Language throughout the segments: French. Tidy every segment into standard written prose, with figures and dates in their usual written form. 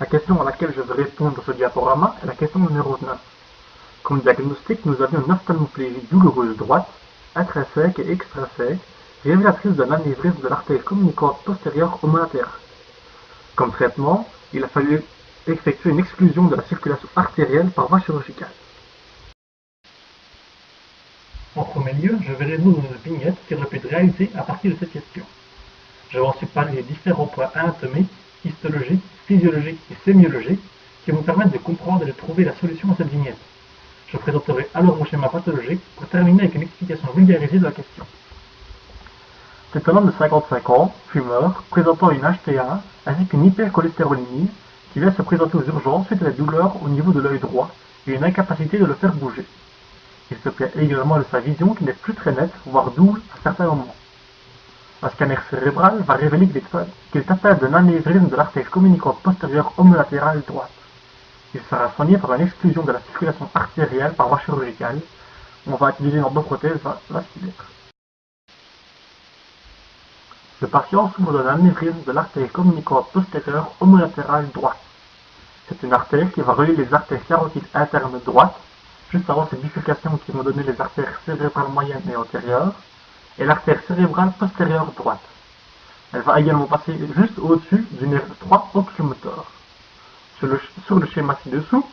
La question à laquelle je vais répondre dans ce diaporama est la question numéro 9. Comme diagnostic, nous avions une ophtalmoplégie douloureuse droite, intrinsèque et extrinsèque, révélatrice d'un anévrisme de l'artère communicante postérieure homolatérale. Comme traitement, il a fallu effectuer une exclusion de la circulation artérielle par voie chirurgicale. En premier lieu, je vais résoudre une vignette qui aurait pu être réalisée à partir de cette question. Je vais ensuite parler des différents points anatomiques, histologiques, physiologiques et sémiologiques qui vont permettre de comprendre et de trouver la solution à cette vignette. Je présenterai alors mon schéma pathologique pour terminer avec une explication vulgarisée de la question. C'est un homme de 55 ans, fumeur, présentant une HTA ainsi qu'une hypercholestérolémie qui vient se présenter aux urgences suite à des douleurs au niveau de l'œil droit et une incapacité de le faire bouger. Il se plaint également de sa vision qui n'est plus très nette, voire double à certains moments. Un scanner cérébral va révéler qu'il est atteint d'un anévrisme de l'artère communicante postérieure homolatérale droite. Il sera soigné par une exclusion de la circulation artérielle par voie chirurgicale. On va utiliser une endoprothèse vasculaire. Le patient souffre d'un anévrisme de l'artère communicante postérieure homolatérale droite. C'est une artère qui va relier les artères carotides internes droites, juste avant ces bifurcations qui vont donner les artères cérébrales moyennes et antérieures, et l'artère cérébrale postérieure droite. Elle va également passer juste au-dessus du nerf 3 oculomoteur. Sur le schéma ci-dessous,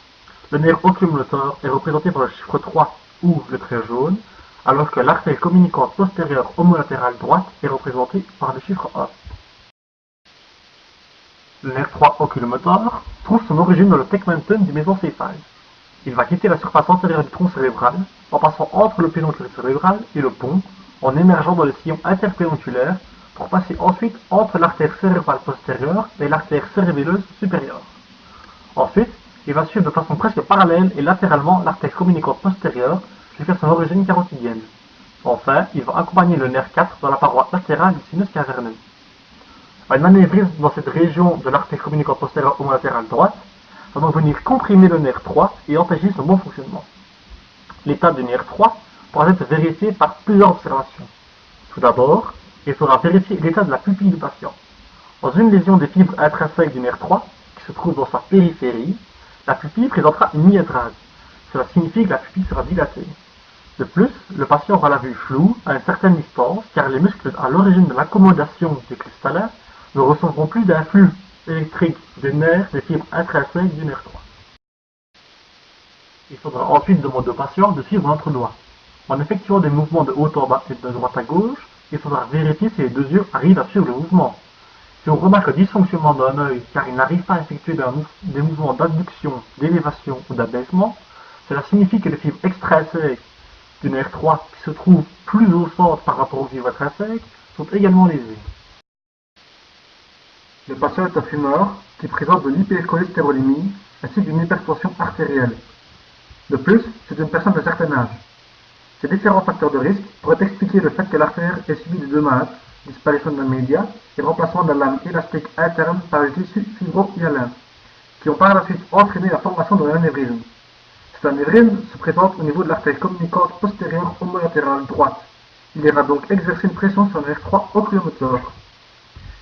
le nerf oculomoteur est représenté par le chiffre 3 ou le trait jaune, alors que l'artère communicante postérieure homolatérale droite est représentée par le chiffre 1. Le nerf 3 oculomoteur trouve son origine dans le tegmentum du mésencéphale. Il va quitter la surface antérieure du tronc cérébral en passant entre le pédoncule cérébral et le pont, en émergeant dans le sillon interpédonculaire pour passer ensuite entre l'artère cérébrale postérieure et l'artère cérébelleuse supérieure. Ensuite, il va suivre de façon presque parallèle et latéralement l'artère communicante postérieure jusqu'à son origine carotidienne. Enfin, il va accompagner le nerf 4 dans la paroi latérale du sinus caverneux. Un anévrisme dans cette région de l'artère communicante postérieure homolatérale droite va donc venir comprimer le nerf 3 et empêcher son bon fonctionnement. L'état du nerf 3 pourra être vérifié par plusieurs observations. Tout d'abord, il faudra vérifier l'état de la pupille du patient. Dans une lésion des fibres intrinsèques du nerf 3, qui se trouve dans sa périphérie, la pupille présentera une myodrase. Cela signifie que la pupille sera dilatée. De plus, le patient aura la vue floue à une certaine distance, car les muscles à l'origine de l'accommodation du cristallin ne recevront plus d'un flux électrique des nerfs des fibres intrinsèques du nerf 3. Il faudra ensuite demander au patient de suivre l'entre-doigt. En effectuant des mouvements de haut en bas et de droite à gauche, il faudra vérifier si les deux yeux arrivent à suivre le mouvement. Si on remarque le dysfonctionnement d'un œil car il n'arrive pas à effectuer des mouvements d'abduction, d'élévation ou d'abaissement, cela signifie que les fibres extrinsèques du nerf 3 qui se trouvent plus au centre par rapport aux fibres intrinsèques sont également lésées. Le patient est un fumeur qui présente de l'hypercholestérolémie ainsi qu'une hypertension artérielle. De plus, c'est une personne de certain âge. Ces différents facteurs de risque pourraient expliquer le fait que l'artère ait subi de deux malades, disparition de la média et remplacement de la lame élastique interne par le tissu fibro-hyalin, qui ont par la suite entraîné la formation d'un anévrisme. Cet anévrisme se présente au niveau de l'artère communicante postérieure homolatérale droite. Il ira donc exercer une pression sur le nerf 3 oculomoteur.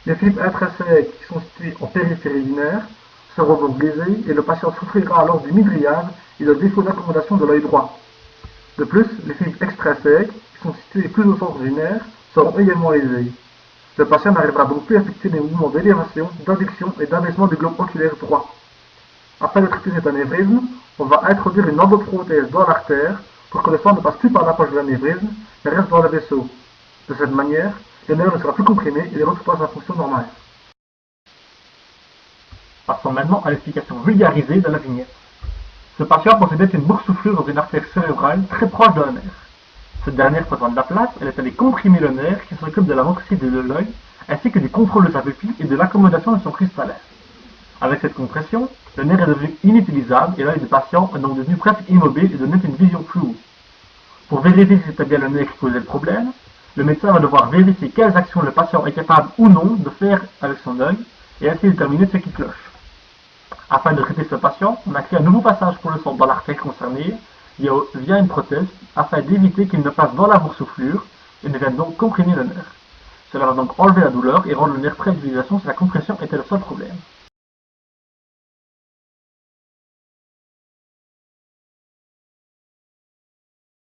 Les fibres intrinsèques qui sont situées en périphérie du nerf seront donc lésées et le patient souffrira alors du mydriase et de défaut d'accommodation de l'œil droit. De plus, les fibres extrinsèques, qui sont situées plus au centre du nerf, seront également lésées. Le patient n'arrivera donc plus à effectuer des mouvements d'élévation, d'adduction et d'abaissement du globe oculaire droit. Afin de traiter cet anévrisme, on va introduire une endoprothèse dans l'artère pour que le sang ne passe plus par la poche de l'anévrisme, mais reste dans le vaisseau. De cette manière, le nerf ne sera plus comprimé et il retrouvera sa fonction normale. Passons maintenant à l'explication vulgarisée de la vignette. Ce patient possédait une boursouflure dans une artère cérébrale très proche d'un nerf. Cette dernière prenant de la place, elle est allée comprimer le nerf qui s'occupe de la motricité de l'œil, ainsi que du contrôle de sa pupille et de l'accommodation de son cristallin. Avec cette compression, le nerf est devenu inutilisable et l'œil du patient est donc devenu presque immobile et donné une vision floue. Pour vérifier si c'était bien le nerf qui posait le problème, le médecin va devoir vérifier quelles actions le patient est capable ou non de faire avec son œil et ainsi déterminer ce qui cloche. Afin de traiter ce patient, on a créé un nouveau passage pour le sang dans l'artère concernée via une prothèse afin d'éviter qu'il ne passe dans la boursouflure et ne vienne donc comprimer le nerf. Cela va donc enlever la douleur et rendre le nerf prêt à l'utilisation si la compression était le seul problème.